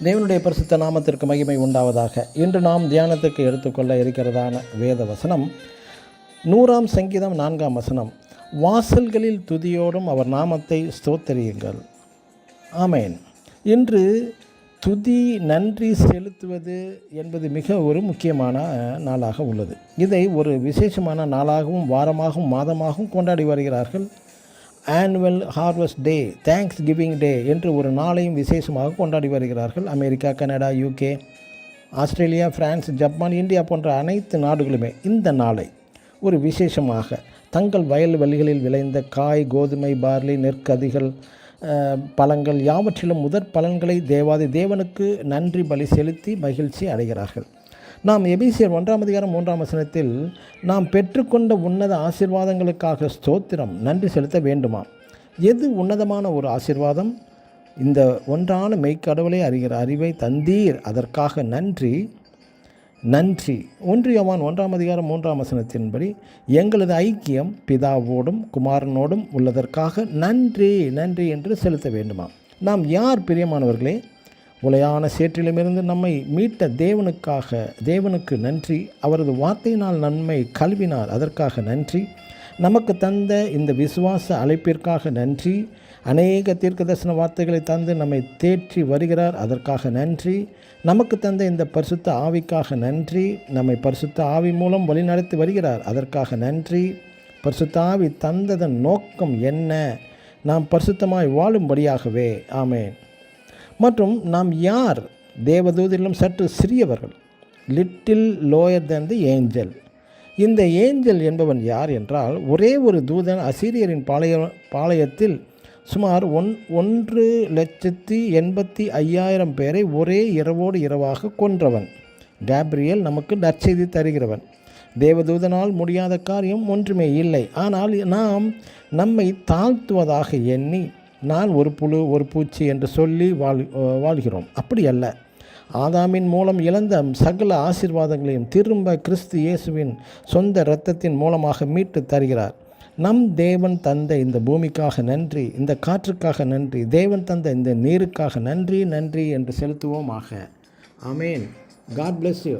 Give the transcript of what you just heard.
தேவனுடைய பரிசுத்த நாமத்திற்கு மகிமை உண்டாவதாக. இன்று நாம் தியானத்துக்கு எடுத்துக்கொள்ள இருக்கிறதான வேத வசனம் 100ஆம் சங்கீதம் 4ஆம் வசனம். வாசல்களில் துதியோடும் அவர் நாமத்தை ஸ்தோத்தரியுங்கள். ஆமேன். இன்று துதி, நன்றி செலுத்துவது என்பது மிக ஒரு முக்கியமான நாளாக உள்ளது. இதை ஒரு விசேஷமான நாளாகவும் வாரமாகவும் மாதமாகவும் கொண்டாடி வருகிறார்கள். ஆனுவல் ஹார்வெஸ்ட் டே, தேங்க்ஸ் கிவிங் டே என்று ஒரு நாளையும் விசேஷமாக கொண்டாடி வருகிறார்கள். America, Canada, UK, Australia, France, Japan, India போன்ற அனைத்து நாடுகளுமே இந்த நாளை ஒரு விசேஷமாக தங்கள் வயல்வெளிகளில் விளைந்த காய், கோதுமை, பார்லி, நெற்கதிகள், பழங்கள் யாவற்றிலும் முதற் பலன்களை தேவாதி தேவனுக்கு நன்றி பலி செலுத்தி மகிழ்ச்சி அடைகிறார்கள். நாம் எபேசியர் 1ஆம் அதிகாரம் 3ஆம் வசனத்தில் நாம் பெற்றுக்கொண்ட உன்னத ஆசீர்வாதங்களுக்காக ஸ்தோத்திரம், நன்றி செலுத்த வேண்டுமா? எது உன்னதமான ஒரு ஆசீர்வாதம்? இந்த ஒன்றான மெய்க்கடவுளை அறிகிற அறிவை தந்தீர், அதற்காக நன்றி. 1 யோவான் 1ஆம் அதிகாரம் 3ஆம் வசனத்தின்படி எங்களது ஐக்கியம் பிதாவோடும் குமாரனோடும் உள்ளதற்காக நன்றி என்று செலுத்த வேண்டுமா? நாம் யார் பிரியமானவர்களே? உலையான சேற்றிலுமிருந்து நம்மை மீட்ட தேவனுக்கு நன்றி. அவரது வார்த்தையினால் நன்மை கல்வினார், அதற்காக நன்றி. நமக்கு தந்த இந்த விசுவாச அழைப்பிற்காக நன்றி. அநேக தீர்க்கதரிசன வார்த்தைகளை தந்து நம்மை தேற்றி வருகிறார், அதற்காக நன்றி. நமக்கு தந்த இந்த பரிசுத்த ஆவிக்காக நன்றி. நம்மை பரிசுத்த ஆவி மூலம் வழிநடத்தி வருகிறார், அதற்காக நன்றி. பரிசுத்த ஆவி தந்ததன் நோக்கம் என்ன? நாம் பரிசுத்தமாய் வாழும்படியாகவே. ஆமேன். மற்றும் நாம் யார்? தேவதூதிலும் சற்று சிறியவர்கள், லிட்டில் லோயர் தேன் தி ஏஞ்சல். இந்த ஏஞ்சல் என்பவன் யார் என்றால், ஒரே ஒரு தூதன் அசீரியரின் பாளையத்தில் சுமார் 1,85,000 பேரை ஒரே இரவோடு இரவாக கொன்றவன். கேப்ரியல் நமக்கு நற்செய்தி தருகிறவன். தேவதூதனால் முடியாத காரியம் ஒன்றுமே இல்லை. ஆனால் நாம் நம்மை தாழ்த்துவதாக எண்ணி நான் ஒரு புழு, ஒரு பூச்சி என்று சொல்லி வாழ்கிறோம். அப்படி அல்ல. ஆதாமின் மூலம் இழந்த சகல ஆசீர்வாதங்களையும் திரும்ப கிறிஸ்து இயேசுவின் சொந்த இரத்தத்தின் மூலமாக மீட்டு தருகிறார். நம் தேவன் தந்த இந்த பூமிக்காக நன்றி, இந்த காற்றுக்காக நன்றி, தேவன் தந்த இந்த நீருக்காக நன்றி என்று செலுத்துவோமாக. ஆமேன். God bless you.